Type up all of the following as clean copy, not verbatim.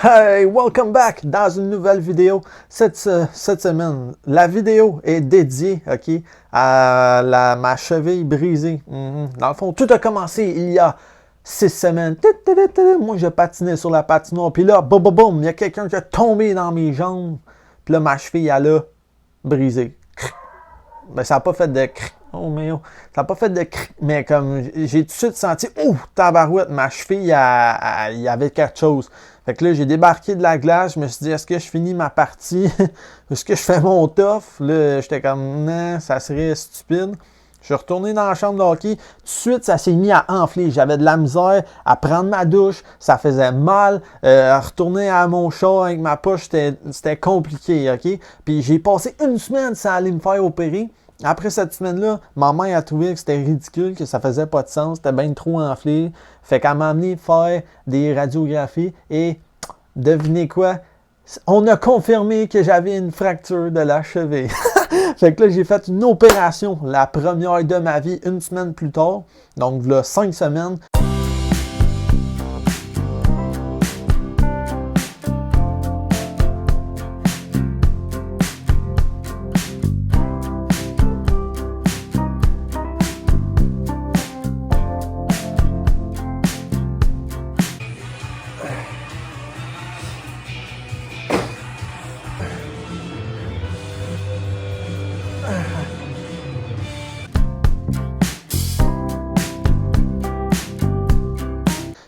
Hey, welcome back dans une nouvelle vidéo. Cette semaine, la vidéo est dédiée, ok, à ma cheville brisée. Dans le fond, tout a commencé il y a 6 semaines. Moi, je patinais sur la patinoire. Puis là, boum, boum, boum, il y a quelqu'un qui a tombé dans mes jambes. Puis là, ma cheville, elle a brisé. Ben, ça n'a pas fait de cric. Oh, mais oh. Ça n'a pas fait de cric. Mais comme j'ai tout de suite senti, oh, tabarouette, ma cheville, il y avait quelque chose. Fait que là, j'ai débarqué de la glace. Je me suis dit, est-ce que je finis ma partie? Est-ce que je fais mon tough? Là, j'étais comme, non, ça serait stupide. Je suis retourné dans la chambre de hockey. Tout de suite, ça s'est mis à enfler. J'avais de la misère à prendre ma douche. Ça faisait mal. Retourner à mon char avec ma poche, c'était compliqué, OK? Puis j'ai passé une semaine sans aller me faire opérer. Après cette semaine-là, ma mère a trouvé que c'était ridicule, que ça faisait pas de sens. C'était bien trop enflé. Fait qu'elle m'a amené faire des radiographies. Et devinez quoi? On a confirmé que j'avais une fracture de la cheville. Fait que là, j'ai fait une opération, la première de ma vie, une semaine plus tard. Donc, là, 5 semaines.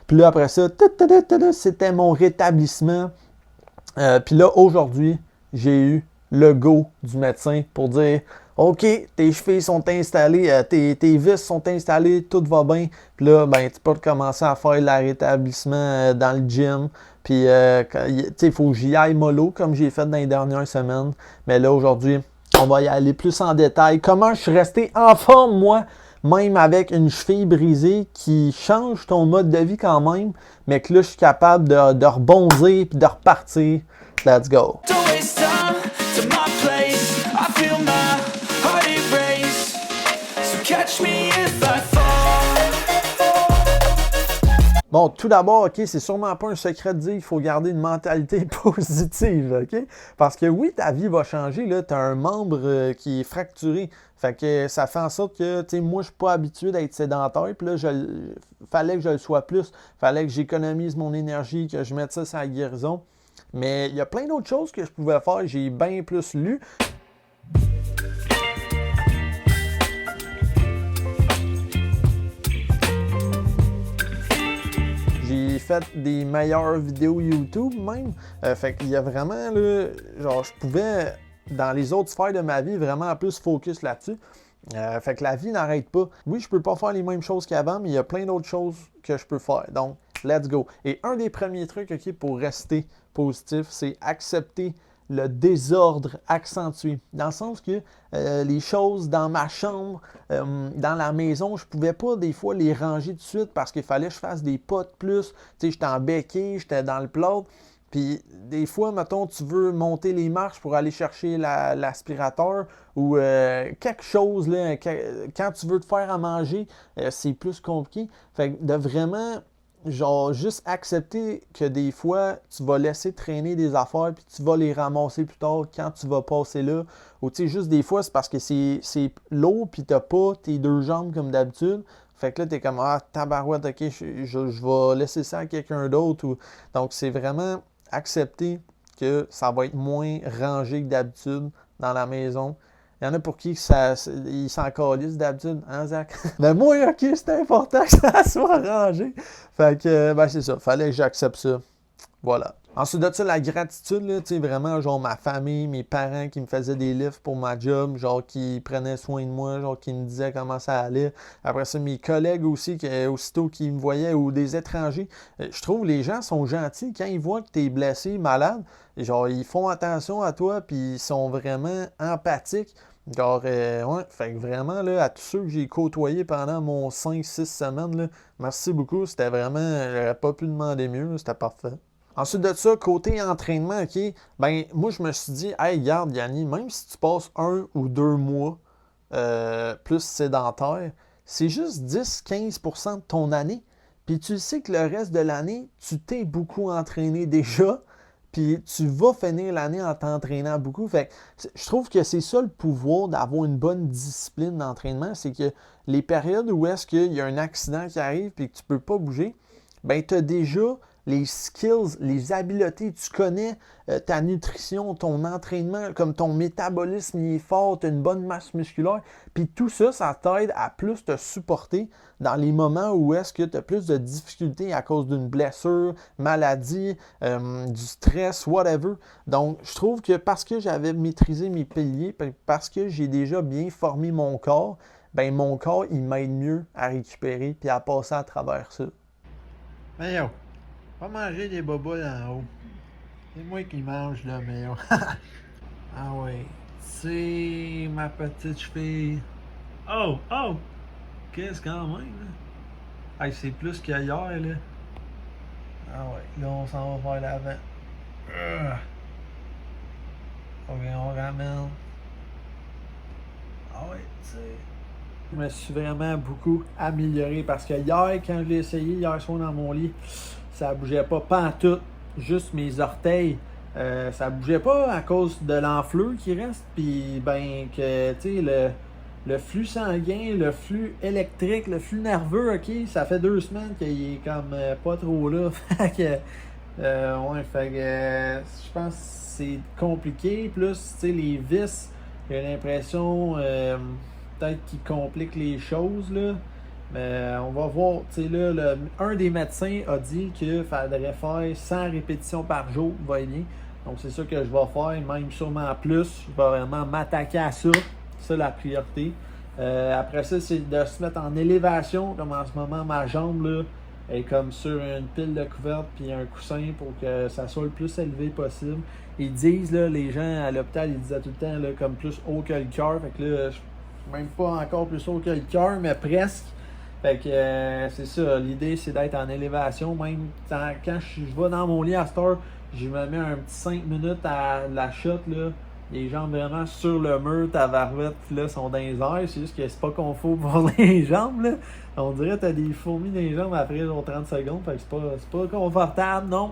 Puis là, après ça, c'était mon rétablissement. Puis là, aujourd'hui, j'ai eu le go du médecin pour dire « OK, tes chevilles sont installées, tes vis sont installées, tout va bien. » Puis là, ben, tu peux commencer à faire le rétablissement dans le gym. Puis, tu sais, il faut que j'y aille mollo, comme j'ai fait dans les dernières semaines. Mais là, aujourd'hui, on va y aller plus en détail. Comment je suis resté en forme, moi? Même avec une cheville brisée qui change ton mode de vie quand même, mais que là, je suis capable de rebondir et de repartir. Let's go! Bon, tout d'abord, OK, c'est sûrement pas un secret de dire qu'il faut garder une mentalité positive, OK? Parce que oui, ta vie va changer, là, tu as un membre qui est fracturé. Fait que ça fait en sorte que, tu sais, moi, je suis pas habitué d'être sédentaire, puis là, fallait que je le sois plus. Fallait que j'économise mon énergie, que je mette ça sur la guérison. Mais il y a plein d'autres choses que je pouvais faire. J'ai bien plus lu. J'ai fait des meilleures vidéos YouTube même. Fait qu'il y a vraiment, là, genre, je pouvais, dans les autres sphères de ma vie, vraiment plus focus là-dessus. Fait que la vie n'arrête pas. Oui, je peux pas faire les mêmes choses qu'avant, mais il y a plein d'autres choses que je peux faire. Donc, let's go. Et un des premiers trucs, OK, pour rester positif, c'est accepter le désordre accentué. Dans le sens que les choses dans ma chambre, dans la maison, je pouvais pas des fois les ranger tout de suite parce qu'il fallait que je fasse des pas de plus. Tu sais, j'étais en béquille, j'étais dans le plâtre. Puis des fois, mettons, tu veux monter les marches pour aller chercher l'aspirateur ou quelque chose, là, quand tu veux te faire à manger, c'est plus compliqué. Fait que de vraiment, genre, juste accepter que des fois, tu vas laisser traîner des affaires puis tu vas les ramasser plus tard quand tu vas passer là. Ou tu sais, juste des fois, c'est parce que c'est lourd puis t'as pas tes deux jambes comme d'habitude. Fait que là, t'es comme, ah, tabarouette, ok, je vais laisser ça à quelqu'un d'autre. Donc, c'est vraiment accepter que ça va être moins rangé que d'habitude dans la maison. Il y en a pour qui ils s'en calissent d'habitude, hein, Zach? Mais moi, ok, c'est important que ça soit rangé. Fait que, ben, c'est ça. Fallait que j'accepte ça. Voilà. Ensuite de ça, la gratitude, là, tu sais, vraiment, genre, ma famille, mes parents qui me faisaient des livres pour ma job, genre, qui prenaient soin de moi, genre, qui me disaient comment ça allait. Après ça, mes collègues aussi, aussitôt qu'ils me voyaient, ou des étrangers. Je trouve que les gens sont gentils quand ils voient que tu es blessé, malade. Genre, ils font attention à toi, puis ils sont vraiment empathiques. Genre, ouais, fait que vraiment, là, à tous ceux que j'ai côtoyés pendant mon 5-6 semaines, là, merci beaucoup. C'était vraiment, j'aurais pas pu demander mieux, là, c'était parfait. Ensuite de ça, côté entraînement, OK, ben moi je me suis dit, hey, regarde Yanni, même si tu passes 1 ou 2 mois plus sédentaire, c'est juste 10-15% de ton année. puis tu sais que le reste de l'année, tu t'es beaucoup entraîné déjà, puis tu vas finir l'année en t'entraînant beaucoup. Fait que je trouve que c'est ça le pouvoir d'avoir une bonne discipline d'entraînement, c'est que les périodes où est-ce qu'il y a un accident qui arrive et que tu ne peux pas bouger, ben tu as déjà les skills, les habiletés, tu connais ta nutrition, ton entraînement, comme ton métabolisme il est fort, tu as une bonne masse musculaire, puis tout ça, ça t'aide à plus te supporter dans les moments où est-ce que tu as plus de difficultés à cause d'une blessure, maladie, du stress, whatever. Donc, je trouve que parce que j'avais maîtrisé mes piliers, parce que j'ai déjà bien formé mon corps, ben mon corps, il m'aide mieux à récupérer puis à passer à travers ça. Mais yo, pas manger des bobos en haut. C'est moi qui mange là, mais yo. Ah ouais, c'est ma petite fille. Oh, oh! Qu'est-ce quand même, là? Hey, c'est plus qu'hier, là. Ah ouais, là, on s'en va vers l'avant. Ok, on ramène. Ah ouais, tu sais. Je me suis vraiment beaucoup amélioré parce que hier, quand je l'ai essayé, hier soir dans mon lit, ça bougeait pas en tout, juste mes orteils. Ça bougeait pas à cause de l'enflure qui reste, puis ben que, tu sais, le flux sanguin, le flux électrique, le flux nerveux, ok, ça fait 2 semaines qu'il est comme pas trop là. Fait que, ouais, fait que je pense que c'est compliqué. Plus, tu sais, les vis, j'ai l'impression peut-être qu'ils compliquent les choses, là. Mais on va voir. Tu sais, là, un des médecins a dit qu'il faudrait faire 100 répétitions par jour, va bien. Donc, c'est ça que je vais faire, même sûrement plus. Je vais vraiment m'attaquer à ça. C'est ça la priorité. Après ça, c'est de se mettre en élévation. Comme en ce moment, ma jambe là, est comme sur une pile de couvertes puis un coussin pour que ça soit le plus élevé possible. Ils disent, là, les gens à l'hôpital, ils disaient tout le temps là, comme plus haut que le cœur. Fait que là, je suis même pas encore plus haut que le cœur, mais presque. Fait que c'est ça, l'idée c'est d'être en élévation. Même quand je vais dans mon lit à cette heure, je me mets un petit 5 minutes à la shot, là. Les jambes vraiment sur le mur, ta varvette là, sont dans les airs. C'est juste que c'est pas confort pour les jambes, là. On dirait que t'as des fourmis dans les jambes après genre 30 secondes. Fait que c'est pas confortable, non.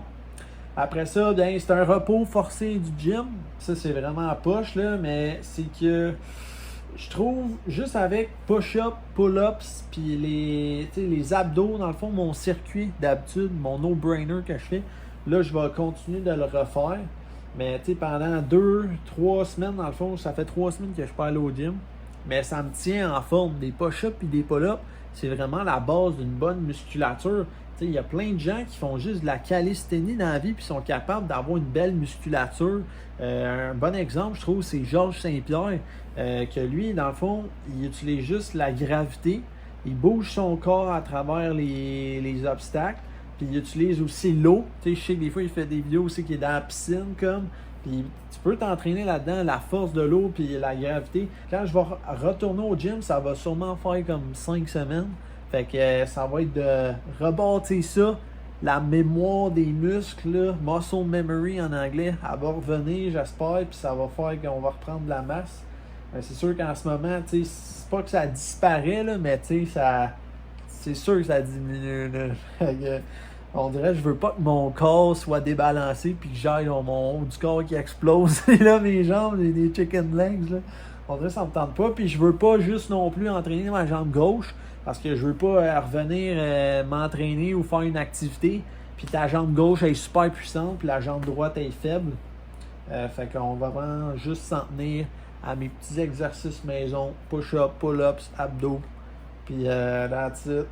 Après ça, bien, c'est un repos forcé du gym. Ça, c'est vraiment à poche, là. Mais c'est que je trouve, juste avec push-up, pull-ups, puis les abdos, dans le fond, mon circuit d'habitude, mon no-brainer que je fais, là, je vais continuer de le refaire. Mais tu sais, pendant 2-3 semaines, dans le fond, ça fait 3 semaines que je peux aller au gym. Mais ça me tient en forme. Des push-ups et des pull-ups, c'est vraiment la base d'une bonne musculature. Tu sais, il y a plein de gens qui font juste de la calisthénie dans la vie puis sont capables d'avoir une belle musculature. Un bon exemple, je trouve, c'est Georges Saint-Pierre. Que lui, dans le fond, il utilise juste la gravité. Il bouge son corps à travers les obstacles. Puis il utilise aussi l'eau. Tu sais, je sais que des fois, il fait des vidéos aussi qui est dans la piscine, comme. Puis tu peux t'entraîner là-dedans, la force de l'eau puis la gravité. Quand je vais retourner au gym, ça va sûrement faire comme 5 semaines. Fait que ça va être de rebâtir ça. La mémoire des muscles, là, muscle memory en anglais, elle va revenir, j'espère. Puis ça va faire qu'on va reprendre de la masse. C'est sûr qu'en ce moment, tu sais, c'est pas que ça disparaît, là, mais tu sais, ça. C'est sûr que ça diminue, là. On dirait que je veux pas que mon corps soit débalancé puis que j'aille mon haut du corps qui explose. Et là, mes jambes, j'ai des chicken legs, là. On dirait que ça me tente pas. Puis je veux pas juste non plus entraîner ma jambe gauche parce que je veux pas revenir m'entraîner ou faire une activité puis ta jambe gauche est super puissante puis la jambe droite est faible. Fait qu'on va vraiment juste s'en tenir à mes petits exercices maison, push-up, pull-ups, abdos. Puis that's it.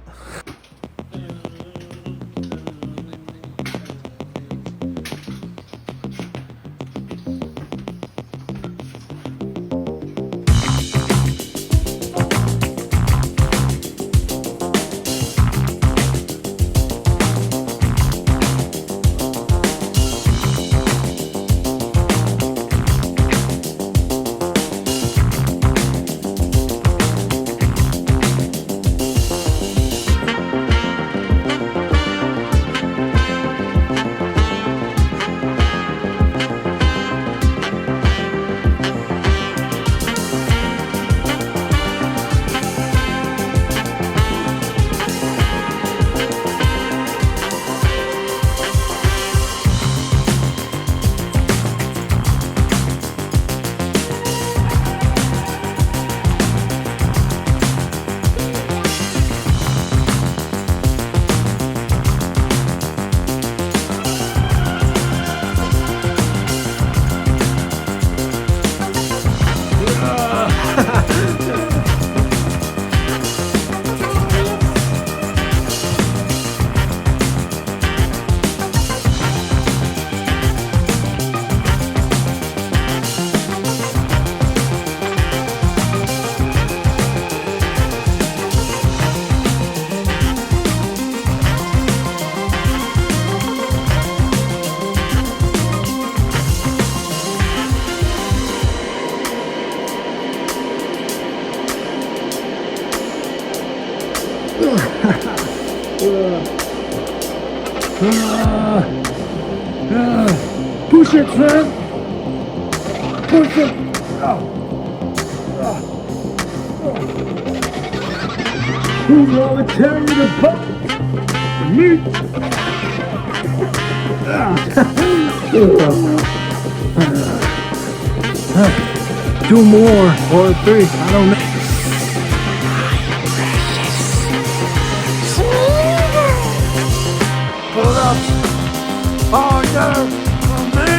Push it, son. Push it. Who's gonna tell you to pump? Me. 2 more or 3, I don't know. Pull up. Oh, no, for me.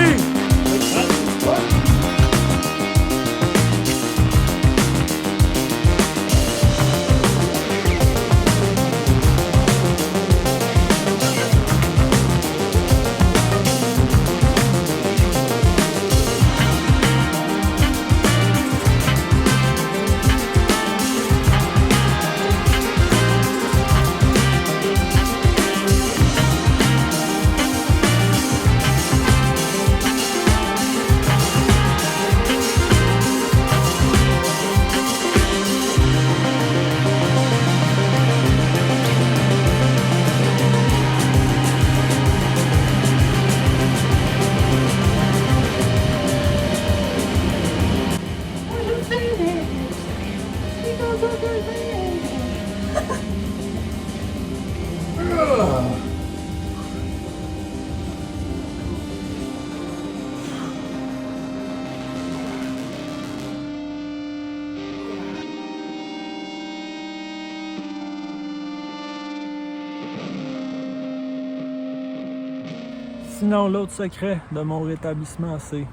Sinon, l'autre secret de mon rétablissement, c'est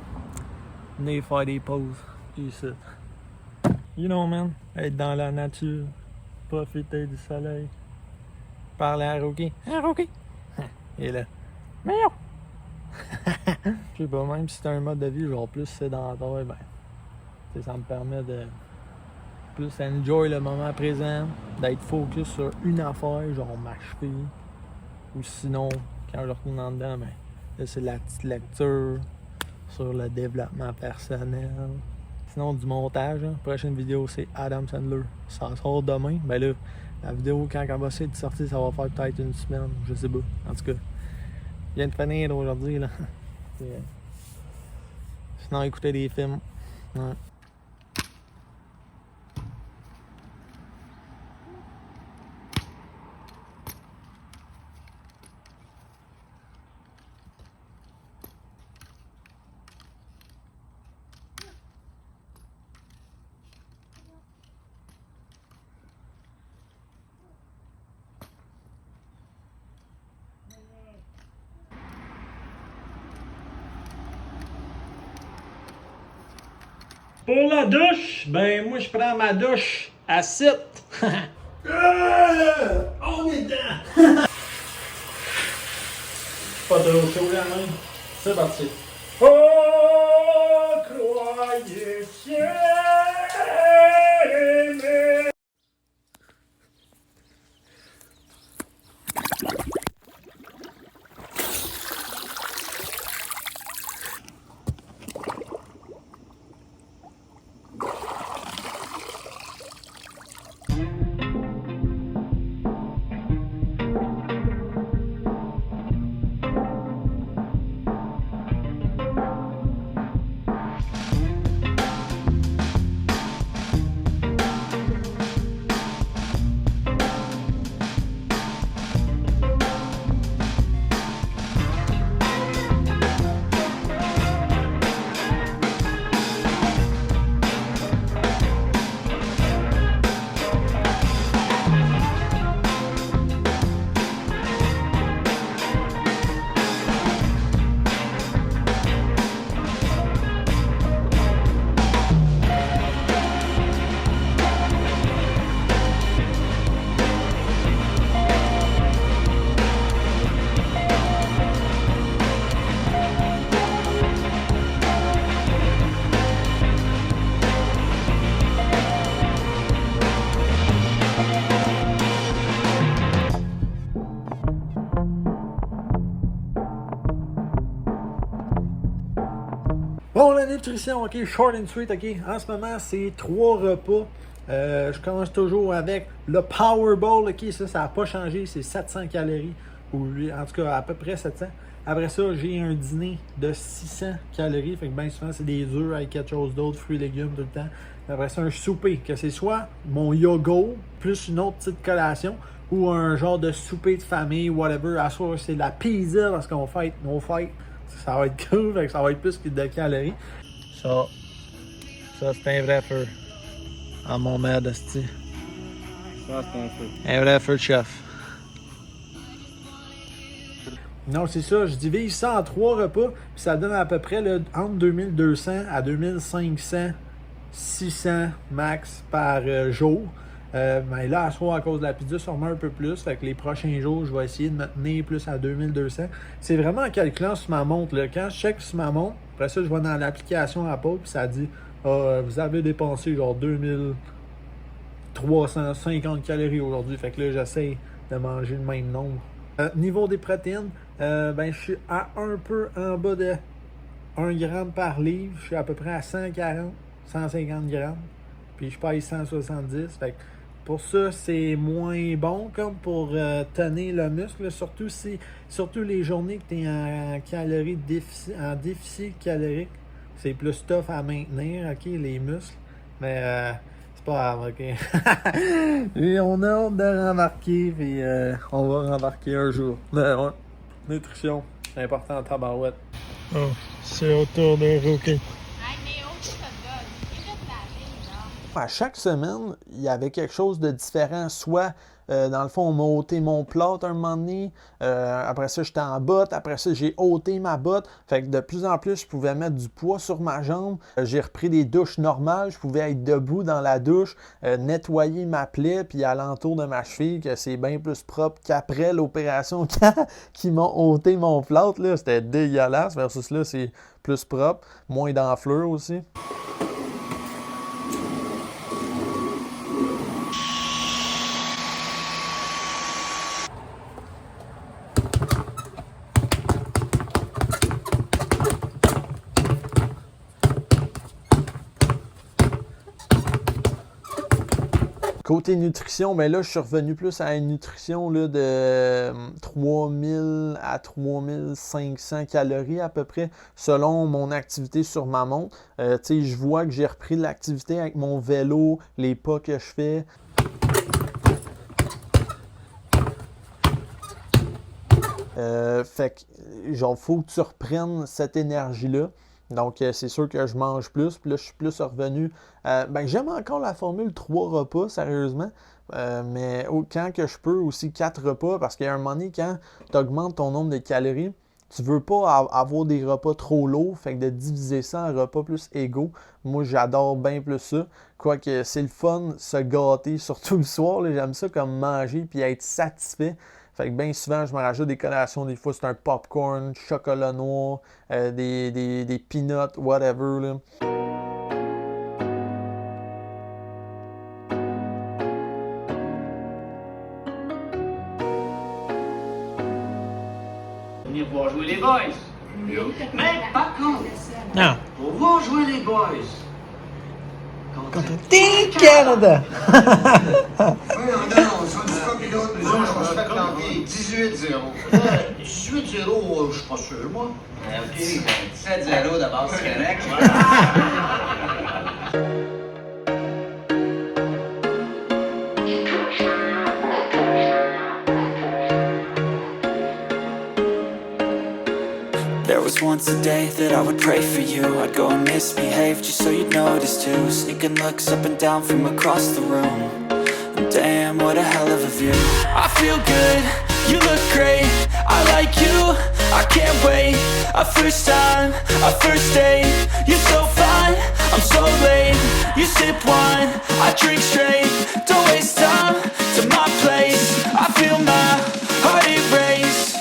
venir faire des pauses ici. You know, man, être dans la nature, profiter du soleil, parler à Rookie. Ah, Rookie! Et là, miaou! Je sais pas, même si c'est un mode de vie genre plus sédentaire, ben, ça me permet de plus enjoy le moment présent, d'être focus sur une affaire, genre ma cheville. Ou sinon, quand je retourne en dedans, ben, là, c'est la petite lecture sur le développement personnel. Sinon, du montage, hein. Prochaine vidéo, c'est Adam Sandler. Ça sort demain. Ben là, la vidéo, quand elle va essayer de sortir, ça va faire peut-être une semaine. Je sais pas. En tout cas, je viens de finir aujourd'hui, là. Sinon, écouter des films. Ouais. Pour la douche, ben moi je prends ma douche à 7. On est dedans! Pas trop chaud là même. C'est parti. Oh, croyez ciel aimé. Bon, la nutrition, ok, short and sweet, ok. En ce moment, c'est 3 repas. Je commence toujours avec le Powerball, ok. Ça n'a pas changé, c'est 700 calories. ou 8, en tout cas à peu près 700. Après ça, j'ai un dîner de 600 calories. Fait que bien souvent, c'est des œufs avec quelque chose d'autre, fruits, légumes tout le temps. Après ça, un souper, que c'est soit mon yogourt plus une autre petite collation ou un genre de souper de famille, whatever. À soir, c'est de la pizza parce qu'on fête nos fêtes. Ça va être cool, fait que ça va être plus que de calories. Ça c'est un vrai feu. À mon mère d'esti. Ça, c'est un feu. Un vrai feu de chef. Non, c'est ça. Je divise ça en 3 repas, puis ça donne à peu près là, entre 2200 à 2500, 600 max par jour. Mais là, à soir, à cause de la pizza, sûrement un peu plus. Fait que les prochains jours, je vais essayer de me tenir plus à 2200. C'est vraiment en calculant sur ma montre. Là. Quand je check sur ma montre, après ça, je vais dans l'application Apple, puis ça dit vous avez dépensé genre 2350 calories aujourd'hui. Fait que là, j'essaie de manger le même nombre. Niveau des protéines, je suis à un peu en bas de 1 gramme par livre. Je suis à peu près à 140, 150 grammes. Puis je pèse 170. Fait que pour ça, c'est moins bon comme pour tenir le muscle. Surtout les journées que tu es en déficit calorique. C'est plus tough à maintenir, ok, les muscles. Mais c'est pas grave, ok. Et on a hâte de rembarquer, puis on va rembarquer un jour. Mais ouais, nutrition, c'est important en tabarouette. Oh, c'est autour de Rookie. À chaque semaine, il y avait quelque chose de différent. Soit, dans le fond, on m'a ôté mon plat un moment donné. Après ça, j'étais en botte. Après ça, j'ai ôté ma botte. Fait que de plus en plus, je pouvais mettre du poids sur ma jambe. J'ai repris des douches normales. Je pouvais être debout dans la douche, nettoyer ma plaie, puis alentour de ma cheville, que c'est bien plus propre qu'après l'opération qui m'ont ôté mon plâtre. C'était dégueulasse. Versus là, c'est plus propre. Moins d'enflure aussi. Côté nutrition, ben là, je suis revenu plus à une nutrition là, de 3000 à 3500 calories à peu près, selon mon activité sur ma montre. Je vois que j'ai repris de l'activité avec mon vélo, les pas que je fais. Fait que, genre, faut que tu reprennes cette énergie-là. Donc, c'est sûr que je mange plus. Puis là, je suis plus revenu. J'aime encore la formule 3 repas, sérieusement. Mais quand que je peux, aussi 4 repas. Parce qu'il y a un moment donné, quand tu augmentes ton nombre de calories, tu veux pas avoir des repas trop lourds. Fait que de diviser ça en repas plus égaux. Moi, j'adore bien plus ça. Quoique c'est le fun, se gâter, surtout le soir. J'aime ça comme manger puis être satisfait. Fait que bien souvent, je me rajoute des collations. Des fois, c'est un popcorn, chocolat noir, des peanuts, whatever. Là. Venir voir jouer les boys. Mais par contre, Non. pour voir jouer les boys, Contre Team Canada! Non, sur du copilote, nous autres, je me suis fait planter 18-0. 18-0, je suis pas sûr, moi. ok, 17-0 d'abord, c'est correct. There was once a day that I would pray for you. I'd go and misbehave just so you'd notice too. Sneaking looks up and down from across the room. And damn, what a hell of a view. I feel good, you look great. I like you, I can't wait. A first time, a first date. You're so fine, I'm so late. You sip wine, I drink straight. Don't waste time to my place. I feel my heart erase.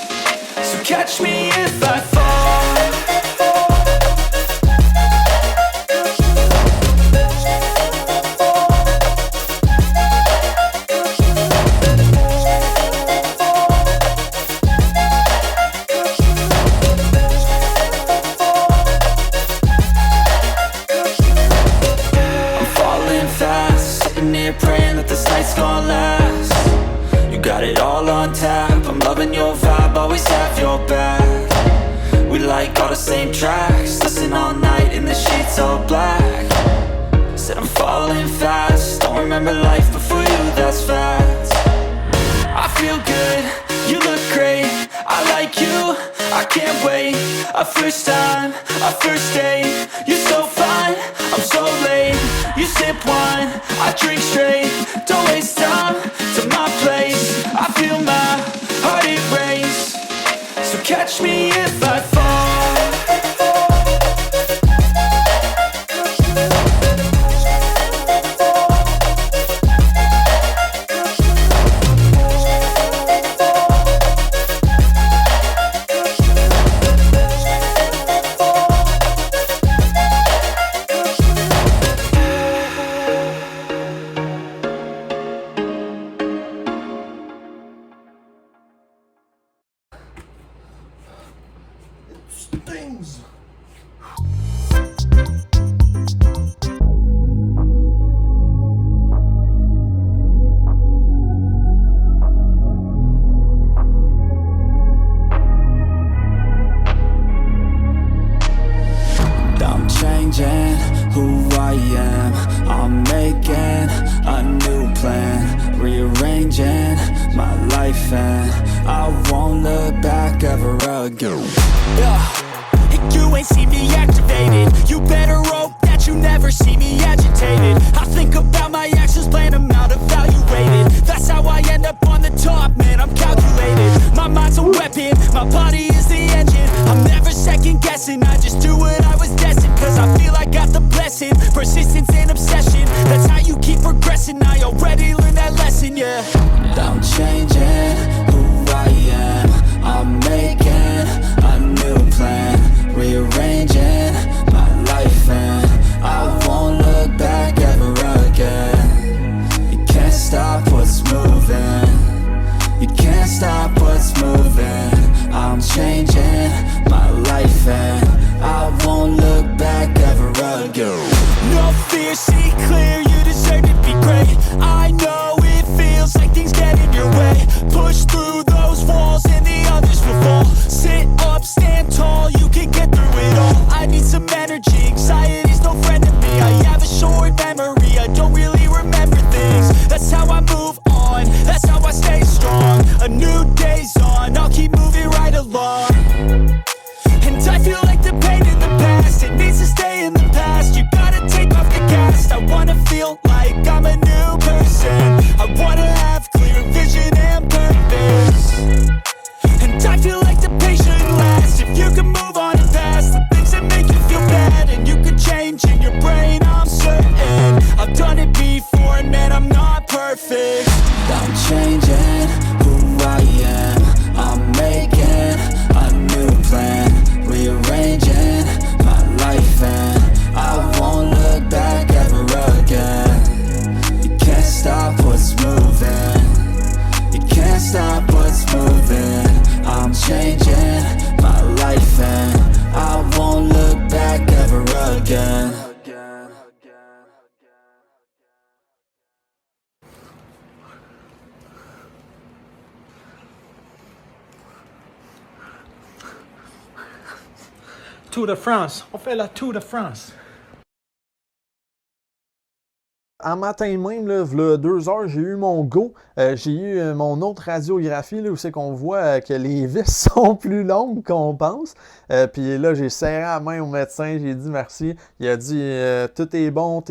So catch me if I fall. I'm falling fast, sitting here praying that this night's gonna last. You got it all on tap, I'm loving your vibe. always have your back. We like all the same tracks, listen all night in the sheets all black. Said I'm falling fast, don't remember life before you, that's fact. I feel good, you look great, I like you, I can't wait. A first time, a first date, you're so fine, I'm so late. You sip wine, I drink straight, don't waste time to my place. I feel my heart erase, so catch me if I fall. Things. I'm changing who I am, I'm making a new plan, rearranging my life and I won't look back ever again. You ain't see me activated, you better hope that you never see me agitated. I think about my actions, plan them out, evaluated. That's how I end up on the top, man, I'm calculated. My mind's a weapon, my body is the engine. I'm never second guessing, I just do what I was destined. Cause I feel I got the blessing, persistence and obsession. That's how you keep progressing, I already learned that lesson, yeah. I'm changing who I am, I'm making a new plan, rearranging my life and I won't look back ever again. You can't stop what's moving, you can't stop what's moving. I'm changing my life and I won't look back ever again. No fear, see clear, you deserve to be great. I know it feels like things get in your way. Push through those walls and the others will fall. Sit up, stand tall, you can get through it all. I need some energy, anxiety's no friend to me. I have a short memory, I don't really remember things. That's how I move on, that's how I stay strong. A new day's on, I'll keep moving right along. And I feel like the pain in the past, it needs to stay in the past. You gotta take off the cast. I wanna feel like I'm a new person. I wanna have clear vision and purpose. And I feel like the pain shouldn't last. If you can move on and past the things that make you feel bad, and you can change in your brain, I'm certain. I've done it before and man, I'm not perfect. I'm changing who I am, I'm making a new plan, rearranging my life and I won't look back ever again. You can't stop what's moving, you can't stop what's moving. I'm changing my life and I won't look back ever again. Tour de France, on fait la Tour de France. En matin même, là, v'là 2 heures, j'ai eu mon go. J'ai eu mon autre radiographie, là, où c'est qu'on voit que les vis sont plus longues qu'on pense. Puis là, j'ai serré la main au médecin, j'ai dit merci. Il a dit tout est bon,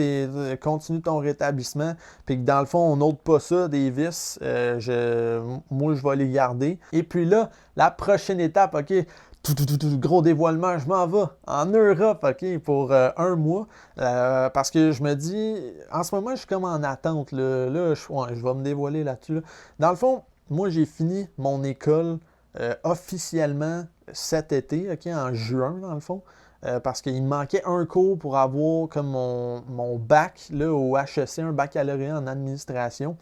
continue ton rétablissement. Puis que dans le fond, on n'ôte pas ça, des vis. Moi, je vais les garder. Et puis là, la prochaine étape, OK. Gros dévoilement, je m'en vais en Europe, OK, pour 1 mois. Parce que je me dis, en ce moment, je suis comme en attente. Là je vais me dévoiler là-dessus. Là. Dans le fond, moi, j'ai fini mon école officiellement cet été, OK, en juin, dans le fond. Parce qu'il me manquait un cours pour avoir comme mon bac là, au HEC, un baccalauréat en administration.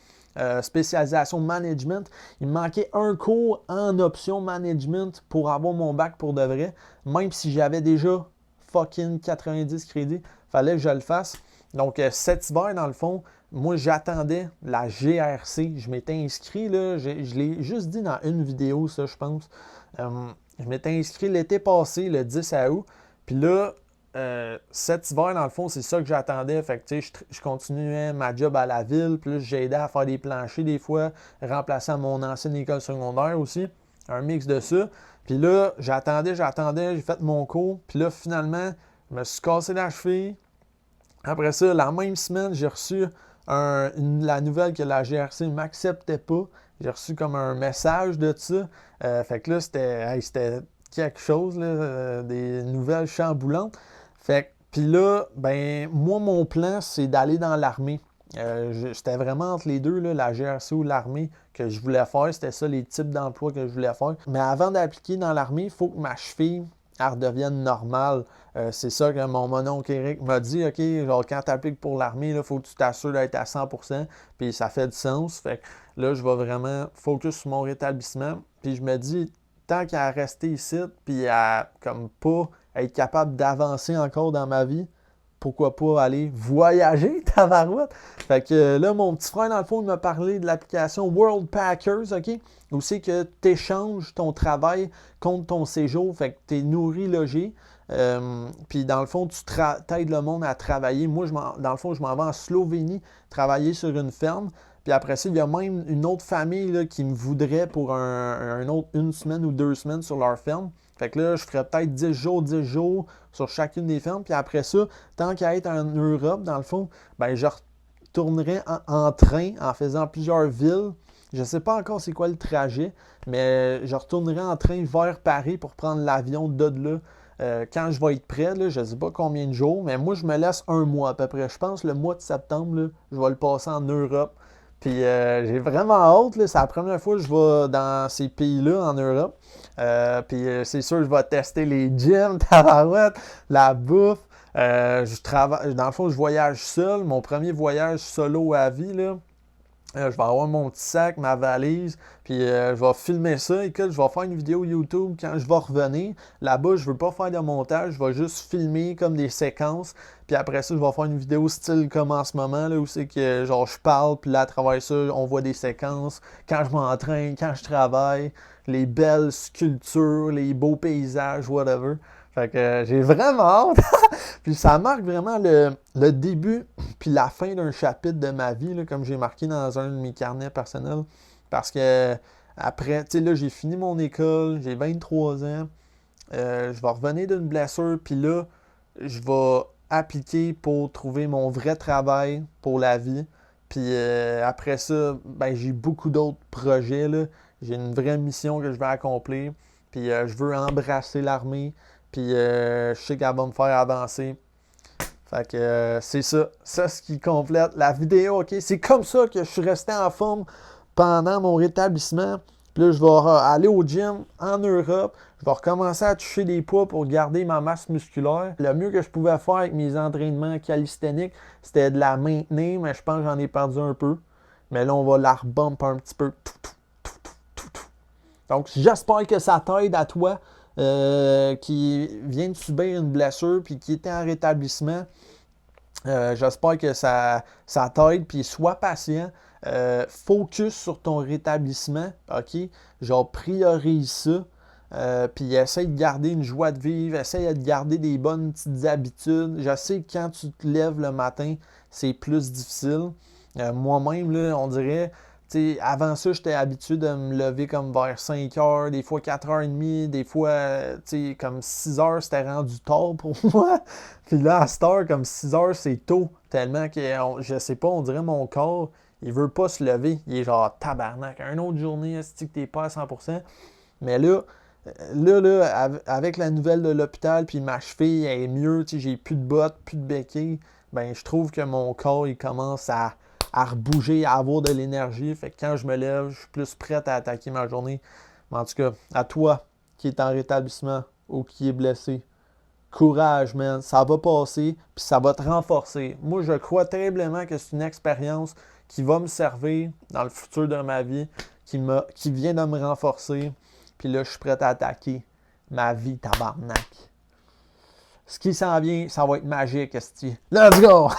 Spécialisation management. Il me manquait un cours en option management pour avoir mon bac pour de vrai. Même si j'avais déjà fucking 90 crédits, fallait que je le fasse. Donc cet hiver, dans le fond, moi, j'attendais la GRC. Je m'étais inscrit, là, je l'ai juste dit dans une vidéo, ça, je pense. Je m'étais inscrit l'été passé, le 10 août. Puis là, cet hiver, dans le fond, c'est ça que j'attendais. Fait que, tu sais, je continuais ma job à la ville. Puis là, j'aidais à faire des planchers des fois, remplaçant mon ancienne école secondaire aussi. Un mix de ça. Puis là, j'attendais, j'ai fait mon cours. Puis là, finalement, je me suis cassé la cheville. Après ça, la même semaine, j'ai reçu la nouvelle que la GRC ne m'acceptait pas. J'ai reçu comme un message de ça. Fait que là, c'était quelque chose, là, des nouvelles chamboulantes. Fait que, puis là, ben, moi, mon plan, c'est d'aller dans l'armée. C'était vraiment entre les deux, là, la GRC ou l'armée que je voulais faire. C'était ça les types d'emplois que je voulais faire. Mais avant d'appliquer dans l'armée, il faut que ma cheville elle redevienne normale. C'est ça que mon oncle Eric m'a dit. OK, genre quand tu appliques pour l'armée, il faut que tu t'assures d'être à 100%. Puis ça fait du sens. Fait que là, je vais vraiment focus sur mon rétablissement. Puis je me dis, tant qu'à rester ici, puis à comme pas être capable d'avancer encore dans ma vie, pourquoi pas aller voyager, tabarouette? Fait que là, mon petit frère, dans le fond, il m'a parlé de l'application World Packers, OK? Où c'est que tu échanges ton travail contre ton séjour, fait que tu es nourri, logé. Puis dans le fond, tu aides le monde à travailler. Moi, dans le fond, je m'en vais en Slovénie travailler sur une ferme. Puis après ça, il y a même une autre famille là, qui me voudrait pour une semaine ou 2 semaines sur leur ferme. Fait que là, je ferais peut-être 10 jours sur chacune des fermes. Puis après ça, tant qu'à être en Europe, dans le fond, ben je retournerais en train en faisant plusieurs villes. Je ne sais pas encore c'est quoi le trajet, mais je retournerai en train vers Paris pour prendre l'avion de là. Quand je vais être prêt, là, je ne sais pas combien de jours, mais moi, je me laisse 1 mois à peu près. Je pense le mois de septembre, là, je vais le passer en Europe. Puis j'ai vraiment hâte, là. C'est la première fois que je vais dans ces pays-là en Europe. Puis c'est sûr, je vais tester les gyms, tabarouette, la bouffe. Dans le fond, je voyage seul. Mon premier voyage solo à vie, là. Je vais avoir mon petit sac, ma valise, puis je vais filmer ça. Écoute, je vais faire une vidéo YouTube quand je vais revenir. Là-bas, je ne veux pas faire de montage, je vais juste filmer comme des séquences. Puis après ça, je vais faire une vidéo style comme en ce moment, là, où c'est que genre je parle, puis là, à travers ça, on voit des séquences. Quand je m'entraîne, quand je travaille, les belles sculptures, les beaux paysages, whatever. Fait que j'ai vraiment hâte. Puis ça marque vraiment le début puis la fin d'un chapitre de ma vie, là, comme j'ai marqué dans un de mes carnets personnels. Parce que après, tu sais, là, j'ai fini mon école, j'ai 23 ans. Je vais revenir d'une blessure, puis là, je vais appliquer pour trouver mon vrai travail pour la vie. Puis après ça, ben, j'ai beaucoup d'autres projets, là. J'ai une vraie mission que je vais accomplir. Puis je veux embrasser l'armée. Puis je sais qu'elle va me faire avancer. Fait que c'est ça. Ça, ce qui complète la vidéo, OK? C'est comme ça que je suis resté en forme pendant mon rétablissement. Puis là, je vais aller au gym en Europe. Je vais recommencer à toucher des poids pour garder ma masse musculaire. Le mieux que je pouvais faire avec mes entraînements calisthéniques, c'était de la maintenir, mais je pense que j'en ai perdu un peu. Mais là, on va la rebump un petit peu. Donc, j'espère que ça t'aide à toi. Qui vient de subir une blessure puis qui était en rétablissement. J'espère que ça t'aide, puis sois patient. Focus sur ton rétablissement, OK? Genre, priorise ça. Puis essaye de garder une joie de vivre, essaye de garder des bonnes petites habitudes. Je sais que quand tu te lèves le matin, c'est plus difficile. Moi-même, là, on dirait... T'sais, avant ça, j'étais habitué de me lever comme vers 5 heures, des fois 4h30, des fois comme 6 heures, c'était rendu tard pour moi. Puis là, à cette heure, comme 6 heures, c'est tôt. Tellement que, je sais pas, on dirait mon corps, il veut pas se lever. Il est genre tabarnak. Une autre journée, est-ce que t'es pas à 100%? Mais là, avec la nouvelle de l'hôpital, puis ma cheville elle est mieux, j'ai plus de bottes, plus de béquilles, ben je trouve que mon corps, il commence à rebouger, à avoir de l'énergie. Fait que quand je me lève, je suis plus prête à attaquer ma journée. Mais en tout cas, à toi qui est en rétablissement ou qui est blessé, courage, man. Ça va passer, puis ça va te renforcer. Moi, je crois terriblement que c'est une expérience qui va me servir dans le futur de ma vie, qui vient de me renforcer. Puis là, je suis prêt à attaquer ma vie, tabarnak. Ce qui s'en vient, ça va être magique, esti. Let's go!